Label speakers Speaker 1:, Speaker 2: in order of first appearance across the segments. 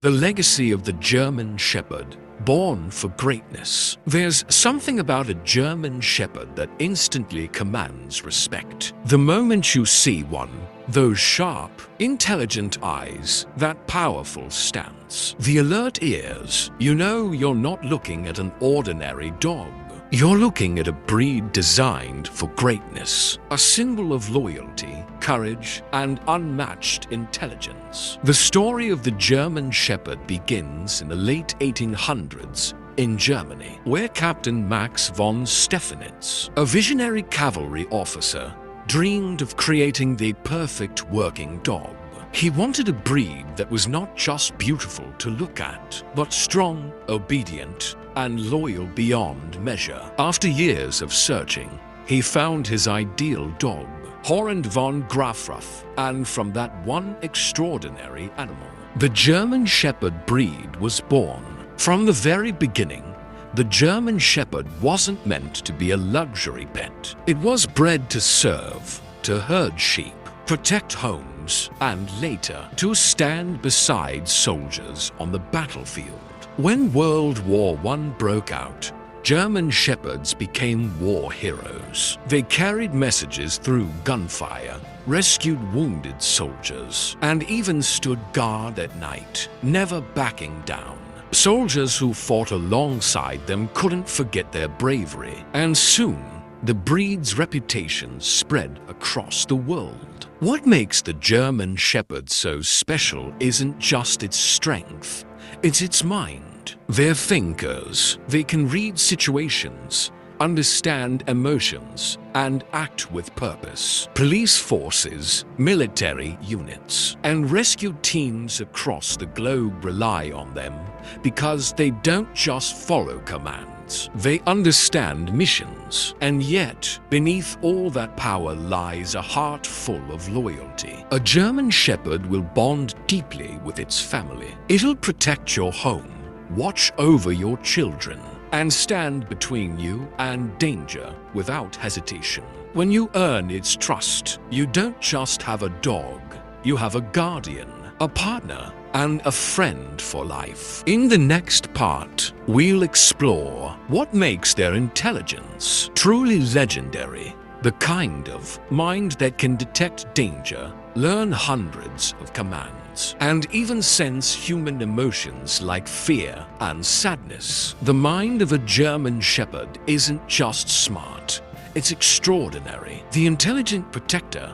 Speaker 1: The legacy of the German Shepherd, born for greatness. There's something about a German Shepherd that instantly commands respect. The moment you see one, those sharp, intelligent eyes, that powerful stance, the alert ears, you know you're not looking at an ordinary dog. You're looking at a breed designed for greatness, a symbol of loyalty, courage, and unmatched intelligence. The story of the German Shepherd begins in the late 1800s in Germany, where Captain Max von Stephanitz, a visionary cavalry officer, dreamed of creating the perfect working dog. He wanted a breed that was not just beautiful to look at, but strong, obedient, and loyal beyond measure. After years of searching, he found his ideal dog, Horrend von Grafrath, and from that one extraordinary animal, the German Shepherd breed was born. From the very beginning, the German Shepherd wasn't meant to be a luxury pet. It was bred to serve, to herd sheep, protect homes, and later to stand beside soldiers on the battlefield. When World War I broke out, German Shepherds became war heroes. They carried messages through gunfire, rescued wounded soldiers, and even stood guard at night, never backing down. Soldiers who fought alongside them couldn't forget their bravery, and soon the breed's reputation spread across the world. What makes the German Shepherd so special isn't just its strength, it's its mind. They're thinkers. They can read situations, understand emotions, and act with purpose. Police forces, military units, and rescue teams across the globe rely on them because they don't just follow commands. They understand missions. And yet, beneath all that power lies a heart full of loyalty. A German Shepherd will bond deeply with its family. It'll protect your home, watch over your children, and stand between you and danger without hesitation. When you earn its trust, you don't just have a dog, you have a guardian, a partner, and a friend for life. In the next part, we'll explore what makes their intelligence truly legendary, the kind of mind that can detect danger, learn hundreds of commands, and even sense human emotions like fear and sadness. The mind of a German Shepherd isn't just smart, it's extraordinary. The intelligent protector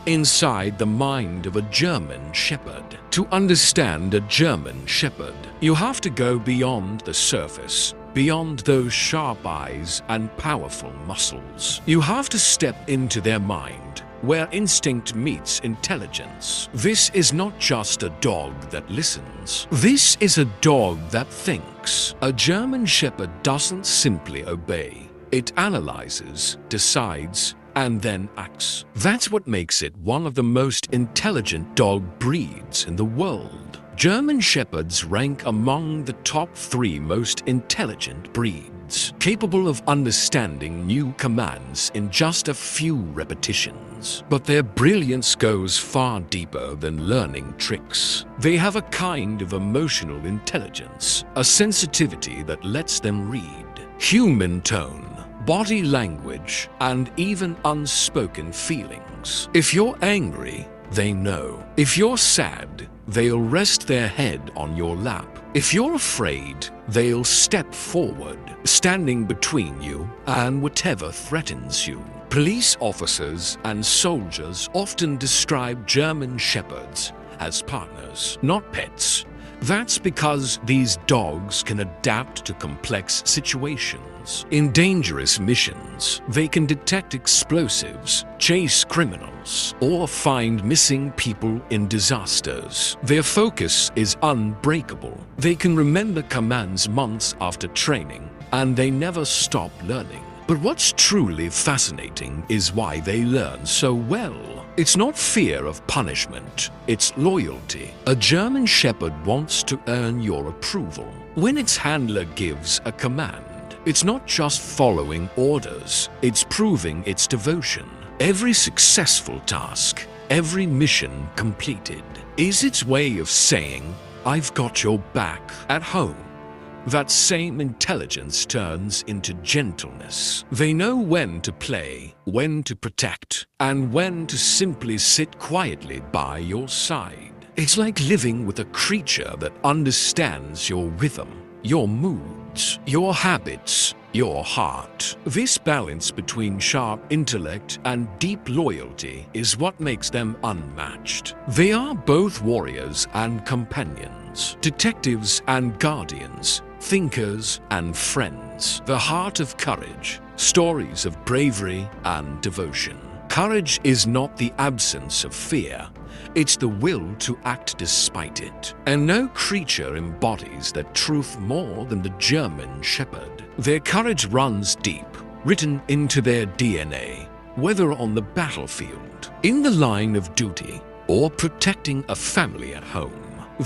Speaker 1: inside the mind of a German Shepherd. To understand a German Shepherd, you have to go beyond the surface, beyond those sharp eyes and powerful muscles. You have to step into their mind, where instinct meets intelligence. This is not just a dog that listens. This is a dog that thinks. A German Shepherd doesn't simply obey. It analyzes, decides, and then acts. That's what makes it one of the most intelligent dog breeds in the world. German Shepherds rank among the top 3 most intelligent breeds, capable of understanding new commands in just a few repetitions. But their brilliance goes far deeper than learning tricks. They have a kind of emotional intelligence, a sensitivity that lets them read human tone, body language, and even unspoken feelings. If you're angry, they know. If you're sad, they'll rest their head on your lap. If you're afraid, they'll step forward, standing between you and whatever threatens you. Police officers and soldiers often describe German Shepherds as partners, not pets. That's because these dogs can adapt to complex situations. In dangerous missions, they can detect explosives, chase criminals, or find missing people in disasters. Their focus is unbreakable. They can remember commands months after training, and they never stop learning. But what's truly fascinating is why they learn so well. It's not fear of punishment, it's loyalty. A German Shepherd wants to earn your approval. When its handler gives a command, it's not just following orders, it's proving its devotion. Every successful task, every mission completed, is its way of saying, "I've got your back." At home, that same intelligence turns into gentleness. They know when to play, when to protect, and when to simply sit quietly by your side. It's like living with a creature that understands your rhythm, your moods, your habits, your heart. This balance between sharp intellect and deep loyalty is what makes them unmatched. They are both warriors and companions, detectives and guardians, thinkers and friends. The heart of courage, stories of bravery and devotion. Courage is not the absence of fear. It's the will to act despite it. And no creature embodies that truth more than the German Shepherd. Their courage runs deep, written into their DNA, whether on the battlefield, in the line of duty, or protecting a family at home.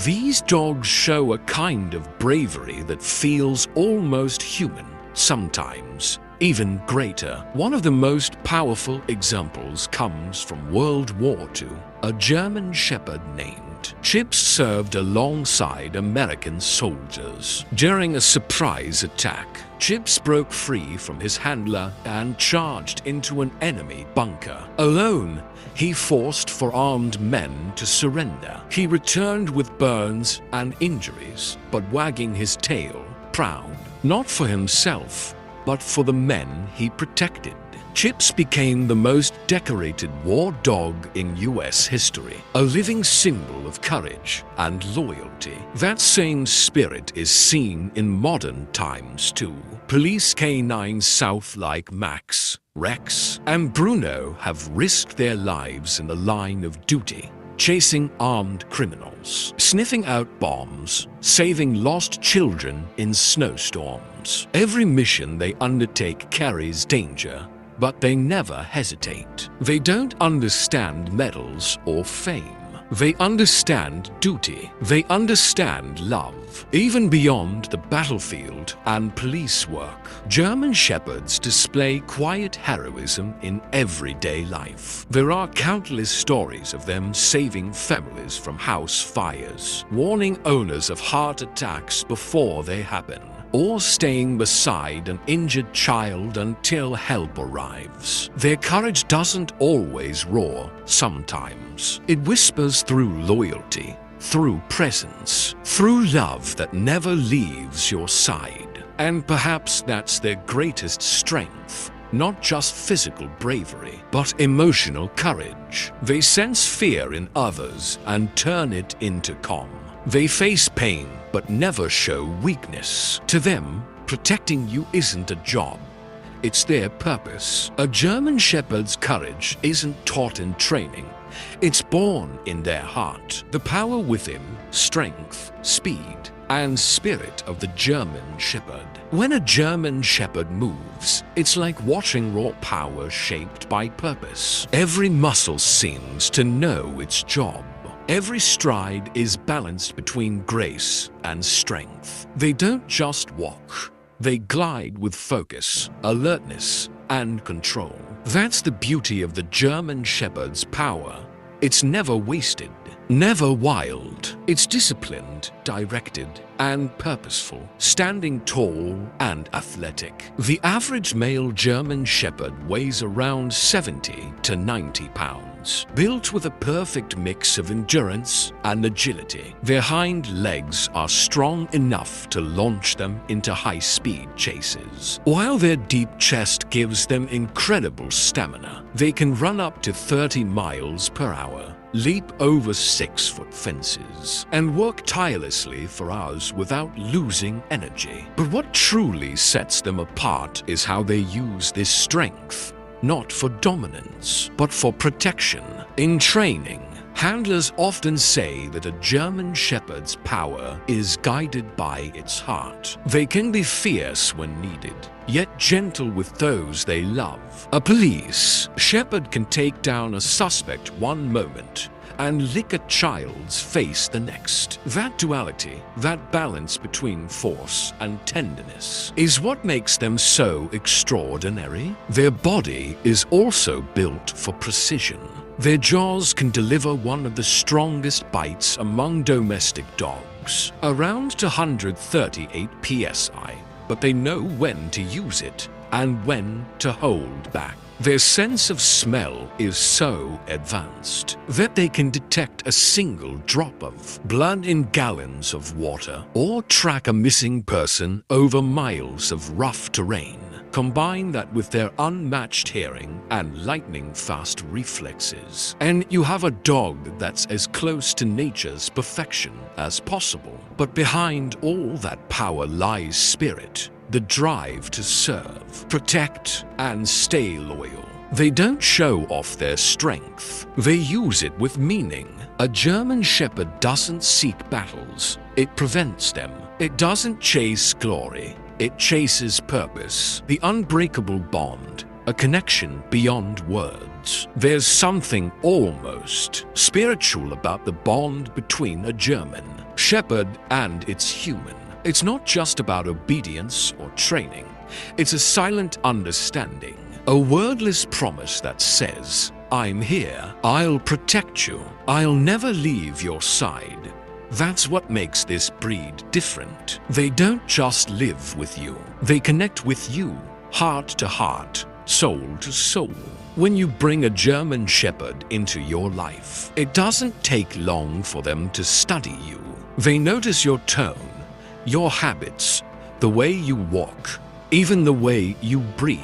Speaker 1: These dogs show a kind of bravery that feels almost human, sometimes even greater. One of the most powerful examples comes from World War II. A German Shepherd named Chips served alongside American soldiers. During a surprise attack, Chips broke free from his handler and charged into an enemy bunker. Alone, he forced for armed men to surrender. He returned with burns and injuries, but wagging his tail, proud, not for himself, but for the men he protected. Chips became the most decorated war dog in US history, a living symbol of courage and loyalty. That same spirit is seen in modern times too. Police canines south like Max, Rex, and Bruno have risked their lives in the line of duty, chasing armed criminals, sniffing out bombs, saving lost children in snowstorms. Every mission they undertake carries danger, but they never hesitate. They don't understand medals or fame. They understand duty. They understand love, even beyond the battlefield and police work. German Shepherds display quiet heroism in everyday life. There are countless stories of them saving families from house fires, warning owners of heart attacks before they happen, or staying beside an injured child until help arrives. Their courage doesn't always roar. Sometimes it whispers through loyalty, through presence, through love that never leaves your side. And perhaps that's their greatest strength. Not just physical bravery, but emotional courage. They sense fear in others and turn it into calm. They face pain but never show weakness. To them, protecting you isn't a job. It's their purpose. A German Shepherd's courage isn't taught in training. It's born in their heart. The power within, strength, speed, and spirit of the German Shepherd. When a German Shepherd moves, it's like watching raw power shaped by purpose. Every muscle seems to know its job. Every stride is balanced between grace and strength. They don't just walk. They glide with focus, alertness, and control. That's the beauty of the German Shepherd's power. It's never wasted, never wild. It's disciplined, directed, and purposeful, standing tall and athletic. The average male German Shepherd weighs around 70 to 90 pounds, built with a perfect mix of endurance and agility. Their hind legs are strong enough to launch them into high-speed chases, while their deep chest gives them incredible stamina. They can run up to 30 miles per hour, leap over 6-foot fences, and work tirelessly for hours without losing energy. But what truly sets them apart is how they use this strength, not for dominance, but for protection. In training, handlers often say that a German Shepherd's power is guided by its heart. They can be fierce when needed, yet gentle with those they love. A police shepherd can take down a suspect one moment and lick a child's face the next. That duality, that balance between force and tenderness, is what makes them so extraordinary. Their body is also built for precision. Their jaws can deliver one of the strongest bites among domestic dogs. dogs, around 238 psi, but they know when to use it and when to hold back. Their sense of smell is so advanced that they can detect a single drop of blood in gallons of water or track a missing person over miles of rough terrain. Combine that with their unmatched hearing and lightning-fast reflexes, and you have a dog that's as close to nature's perfection as possible. But behind all that power lies spirit, the drive to serve, protect, and stay loyal. They don't show off their strength. They use it with meaning. A German Shepherd doesn't seek battles. It prevents them. It doesn't chase glory. It chases purpose. The unbreakable bond, a connection beyond words. There's something almost spiritual about the bond between a German Shepherd and its human. It's not just about obedience or training. It's a silent understanding, a wordless promise that says, I'm here, I'll protect you, I'll never leave your side. That's what makes this breed different. They don't just live with you, they connect with you, heart to heart, soul to soul. When you bring a German Shepherd into your life, it doesn't take long for them to study you. They notice your tone, your habits, the way you walk, even the way you breathe.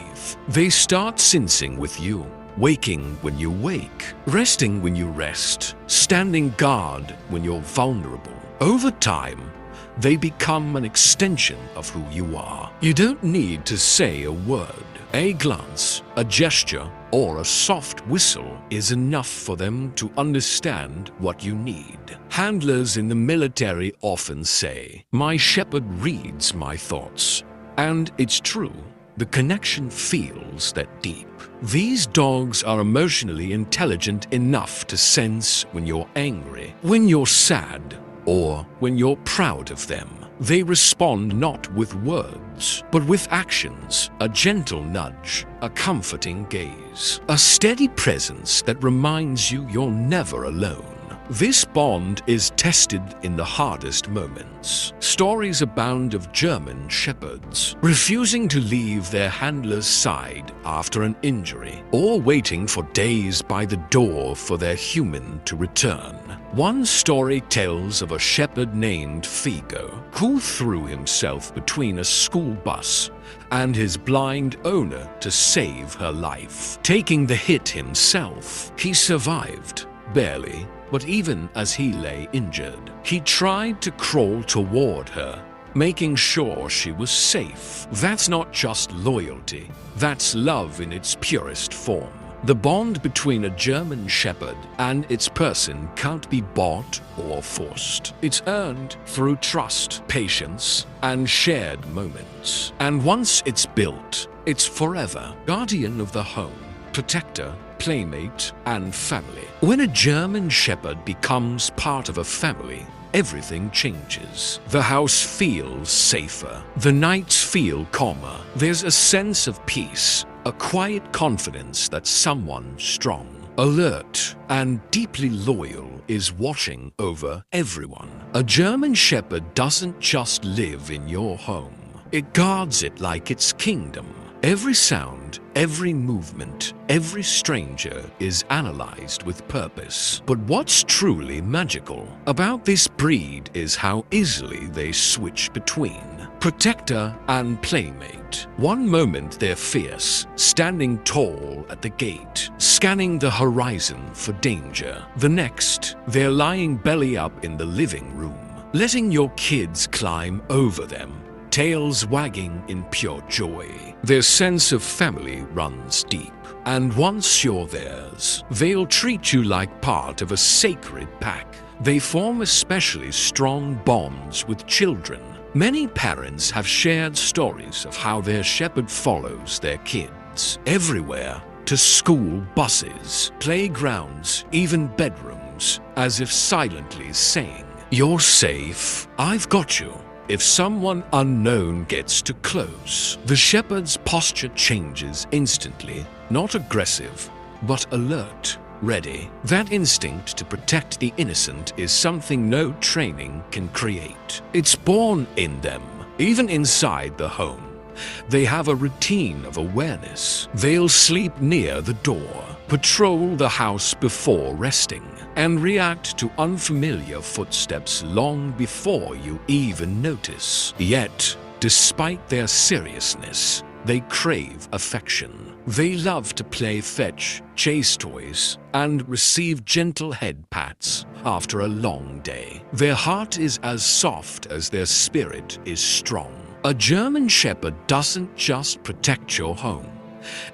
Speaker 1: They start sensing with you, waking when you wake, resting when you rest, standing guard when you're vulnerable. Over time, they become an extension of who you are. You don't need to say a word. A glance, a gesture, or a soft whistle is enough for them to understand what you need. Handlers in the military often say, "My shepherd reads my thoughts." And it's true. The connection feels that deep. These dogs are emotionally intelligent enough to sense when you're angry, when you're sad, or when you're proud of them. They respond not with words, but with actions, a gentle nudge, a comforting gaze, a steady presence that reminds you you're never alone. This bond is tested in the hardest moments. Stories abound of German Shepherds refusing to leave their handler's side after an injury, or waiting for days by the door for their human to return. One story tells of a shepherd named Figo, who threw himself between a school bus and his blind owner to save her life. Taking the hit himself, he survived, barely. But even as he lay injured, he tried to crawl toward her, making sure she was safe. That's not just loyalty, that's love in its purest form. The bond between a German Shepherd and its person can't be bought or forced. It's earned through trust, patience, and shared moments. And once it's built, it's forever. Guardian of the home, protector, playmate, and family. When a German Shepherd becomes part of a family, everything changes. The house feels safer. The nights feel calmer. There's a sense of peace, a quiet confidence that someone strong, alert, and deeply loyal is watching over everyone. A German Shepherd doesn't just live in your home. It guards it like its kingdom. Every sound, every movement, every stranger is analyzed with purpose. But what's truly magical about this breed is how easily they switch between protector and playmate. One moment they're fierce, standing tall at the gate, scanning the horizon for danger. The next, they're lying belly up in the living room, letting your kids climb over them, tails wagging in pure joy. Their sense of family runs deep, and once you're theirs, they'll treat you like part of a sacred pack. They form especially strong bonds with children. Many parents have shared stories of how their shepherd follows their kids everywhere, to school buses, playgrounds, even bedrooms, as if silently saying, "You're safe, I've got you." If someone unknown gets too close, the shepherd's posture changes instantly, not aggressive, but alert. ready. That instinct to protect the innocent is something no training can create. It's born in them, even inside the home. They have a routine of awareness. They'll sleep near the door, patrol the house before resting, and react to unfamiliar footsteps long before you even notice. Yet, despite their seriousness, they crave affection. They love to play fetch, chase toys, and receive gentle head pats after a long day. Their heart is as soft as their spirit is strong. A German Shepherd doesn't just protect your home.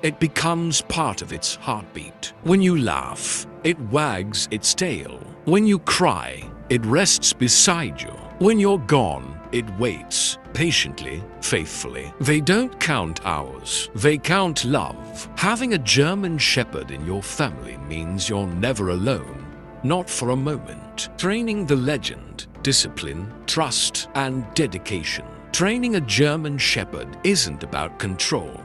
Speaker 1: It becomes part of its heartbeat. When you laugh, it wags its tail. When you cry, it rests beside you. When you're gone, it waits, patiently, faithfully. They don't count hours, they count love. Having a German Shepherd in your family means you're never alone, not for a moment. Training the legend, discipline, trust, and dedication. Training a German Shepherd isn't about control,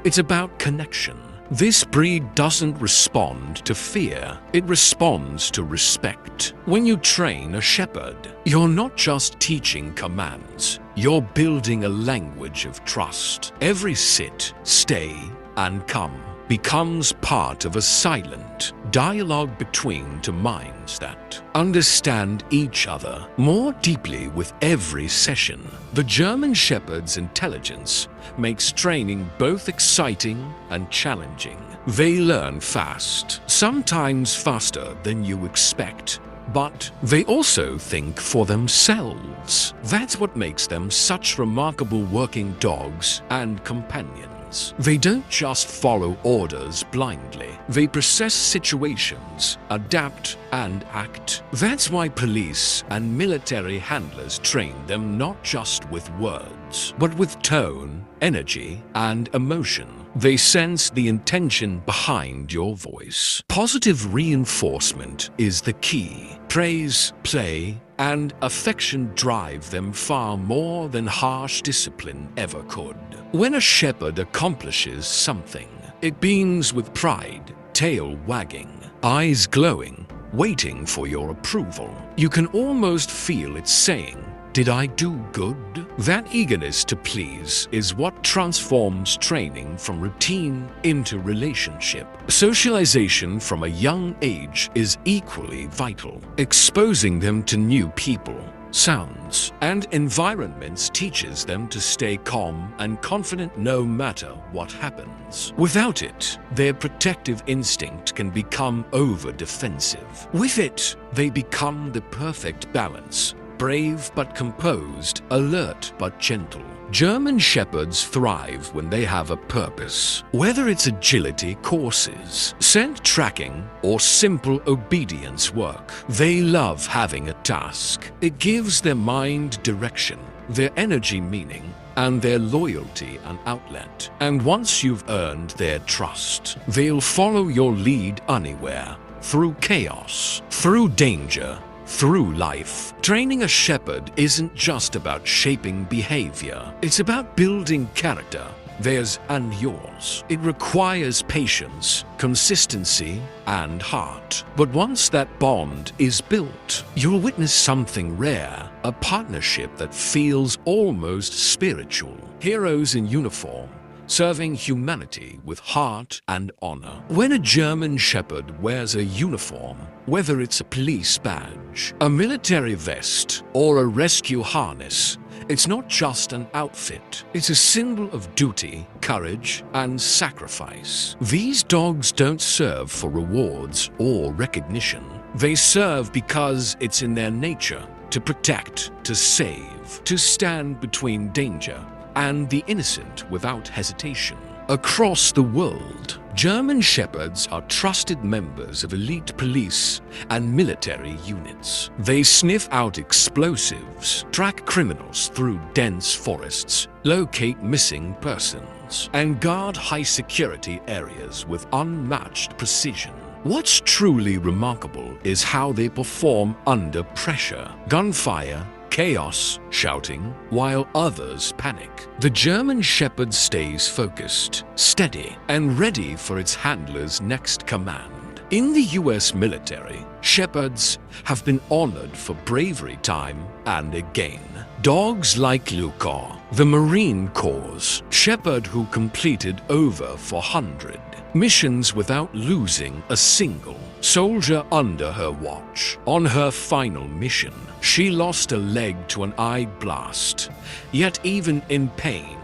Speaker 1: it's about connection. This breed doesn't respond to fear, it responds to respect. When you train a shepherd, you're not just teaching commands, you're building a language of trust. Every sit, stay, and come becomes part of a silent dialogue between two minds that understand each other more deeply with every session. The German Shepherd's intelligence makes training both exciting and challenging. They learn fast, sometimes faster than you expect, but they also think for themselves. That's what makes them such remarkable working dogs and companions. They don't just follow orders blindly. They process situations, adapt, and act. That's why police and military handlers train them not just with words, but with tone, energy, and emotion. They sense the intention behind your voice. Positive reinforcement is the key. Praise, play, and affection drive them far more than harsh discipline ever could. When a shepherd accomplishes something, it beams with pride, tail wagging, eyes glowing, waiting for your approval. You can almost feel it saying, "Did I do good?" That eagerness to please is what transforms training from routine into relationship. Socialization from a young age is equally vital. Exposing them to new people, sounds, and environments teaches them to stay calm and confident no matter what happens. Without it, their protective instinct can become over-defensive. With it, they become the perfect balance. Brave but composed, alert but gentle. German Shepherds thrive when they have a purpose. Whether it's agility courses, scent tracking, or simple obedience work, they love having a task. It gives their mind direction, their energy meaning, and their loyalty an outlet. And once you've earned their trust, they'll follow your lead anywhere, through chaos, through danger, through life. Training a shepherd isn't just about shaping behavior. It's about building character, theirs and yours. It requires patience, consistency, and heart. But once that bond is built, you'll witness something rare, a partnership that feels almost spiritual. Heroes in uniform, serving humanity with heart and honor. When a German Shepherd wears a uniform, whether it's a police badge, a military vest, or a rescue harness, it's not just an outfit. It's a symbol of duty, courage, and sacrifice. These dogs don't serve for rewards or recognition. They serve because it's in their nature to protect, to save, to stand between danger and the innocent without hesitation. Across the world, German Shepherds are trusted members of elite police and military units. They sniff out explosives, track criminals through dense forests, locate missing persons, and guard high-security areas with unmatched precision. What's truly remarkable is how they perform under pressure. Gunfire, chaos, shouting, while others panic. The German Shepherd stays focused, steady, and ready for its handler's next command. In the US military, shepherds have been honored for bravery time and again. Dogs like Luca, the Marine Corps shepherd who completed over 400 missions without losing a single soldier under her watch. On her final mission, she lost a leg to an eye blast, yet even in pain,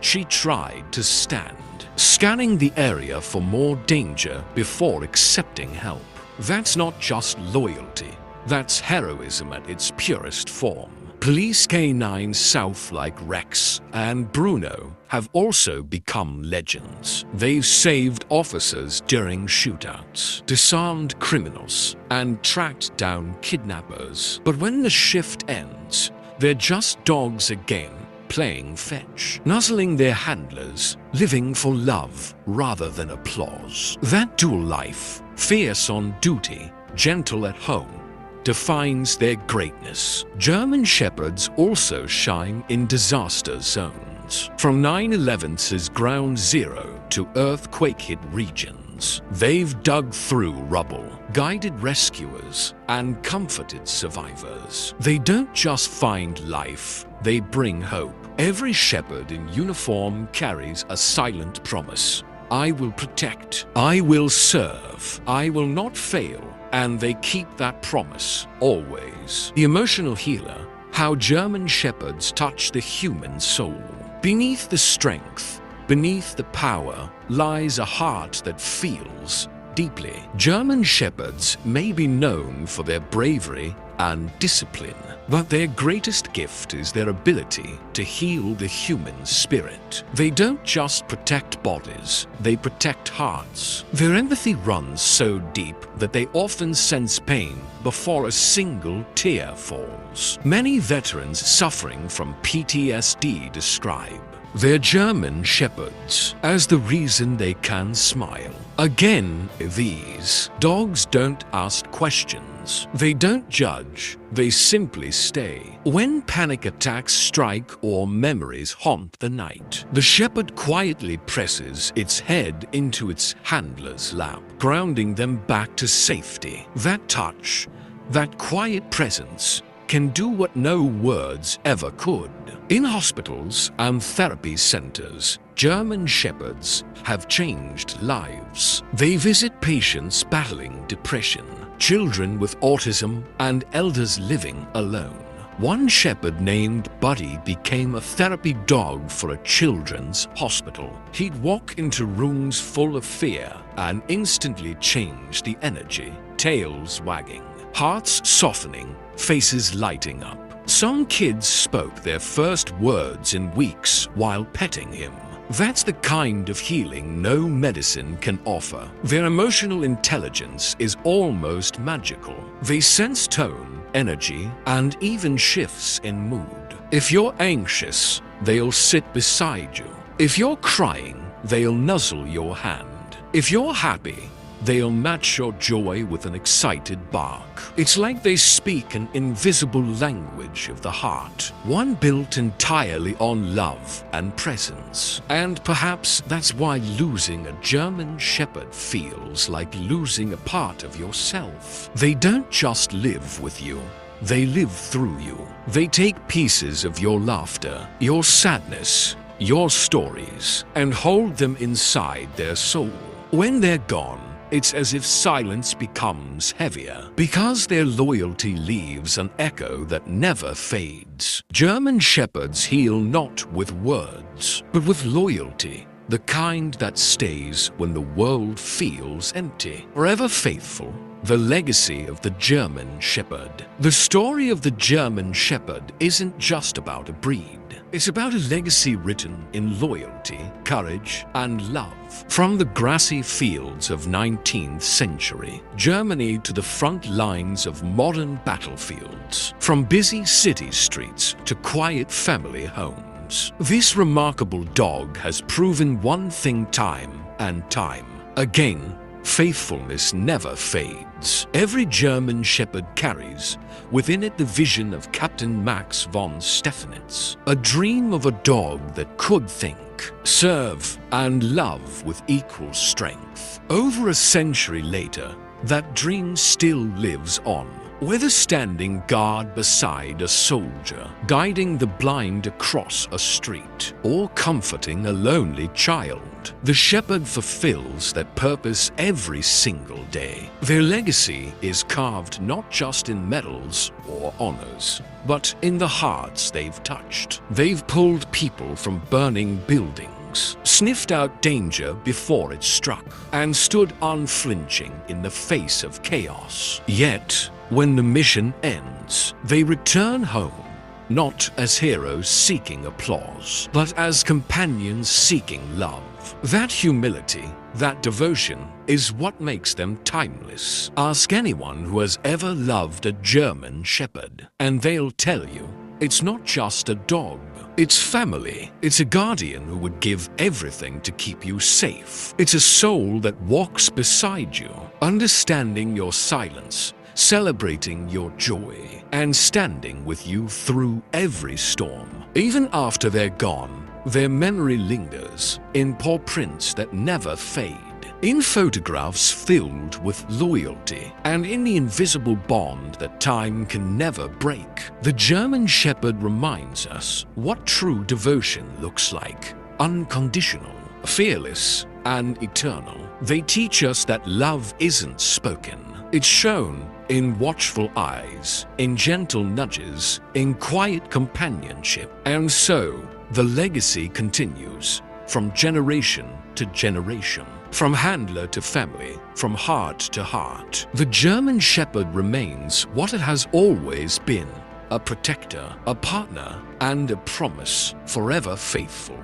Speaker 1: she tried to stand, scanning the area for more danger before accepting help. That's not just loyalty, that's heroism at its purest form. Police canines south like Rex and Bruno have also become legends. They've saved officers during shootouts, disarmed criminals, and tracked down kidnappers. But when the shift ends, they're just dogs again, playing fetch, nuzzling their handlers, living for love rather than applause. That dual life, fierce on duty, gentle at home, defines their greatness. German shepherds also shine in disaster zones. From 9/11's ground zero to earthquake-hit regions, they've dug through rubble, guided rescuers, and comforted survivors. They don't just find life, they bring hope. Every shepherd in uniform carries a silent promise. I will protect, I will serve, I will not fail. And they keep that promise, always. The emotional healer, how German shepherds touch the human soul. Beneath the strength, beneath the power, lies a heart that feels deeply. German shepherds may be known for their bravery and discipline, but their greatest gift is their ability to heal the human spirit. They don't just protect bodies, they protect hearts. Their empathy runs so deep that they often sense pain before a single tear falls. Many veterans suffering from PTSD describe their German shepherds as the reason they can smile. Again, these dogs don't ask questions. They don't judge. They simply stay. When panic attacks strike or memories haunt the night, the shepherd quietly presses its head into its handler's lap, grounding them back to safety. That touch, that quiet presence, can do what no words ever could. In hospitals and therapy centers, German shepherds have changed lives. They visit patients battling depression, children with autism, and elders living alone. One shepherd named Buddy became a therapy dog for a children's hospital. He'd walk into rooms full of fear and instantly change the energy, tails wagging, hearts softening, faces lighting up. Some kids spoke their first words in weeks while petting him. That's the kind of healing no medicine can offer. Their emotional intelligence is almost magical. They sense tone, energy, and even shifts in mood. If you're anxious, they'll sit beside you. If you're crying, they'll nuzzle your hand. If you're happy, they'll match your joy with an excited bark. It's like they speak an invisible language of the heart, one built entirely on love and presence. And perhaps that's why losing a German shepherd feels like losing a part of yourself. They don't just live with you, they live through you. They take pieces of your laughter, your sadness, your stories, and hold them inside their soul. When they're gone, it's as if silence becomes heavier, because their loyalty leaves an echo that never fades. German shepherds heal not with words, but with loyalty, the kind that stays when the world feels empty. Forever faithful, the legacy of the German shepherd. The story of the German shepherd isn't just about a breed. It's about a legacy written in loyalty, courage, and love. From the grassy fields of 19th century Germany to the front lines of modern battlefields, from busy city streets to quiet family homes, this remarkable dog has proven one thing time and time again: faithfulness never fades. Every German shepherd carries within it the vision of Captain Max von Stephanitz, a dream of a dog that could think, serve, and love with equal strength. Over a century later, that dream still lives on. Whether standing guard beside a soldier, guiding the blind across a street, or comforting a lonely child, the shepherd fulfills that purpose every single day. Their legacy is carved not just in medals or honors, but in the hearts they've touched. They've pulled people from burning buildings, sniffed out danger before it struck, and stood unflinching in the face of chaos. Yet, when the mission ends, they return home, not as heroes seeking applause, but as companions seeking love. That humility, that devotion, is what makes them timeless. Ask anyone who has ever loved a German shepherd, and they'll tell you, it's not just a dog. It's family. It's a guardian who would give everything to keep you safe. It's a soul that walks beside you, understanding your silence, celebrating your joy, and standing with you through every storm. Even after they're gone, their memory lingers in paw prints that never fade, in photographs filled with loyalty, and in the invisible bond that time can never break. The German Shepherd reminds us what true devotion looks like: unconditional, fearless, and eternal. They teach us that love isn't spoken. It's shown in watchful eyes, in gentle nudges, in quiet companionship. And so, the legacy continues from generation to generation, from handler to family, from heart to heart. The German Shepherd remains what it has always been: a protector, a partner, and a promise forever faithful.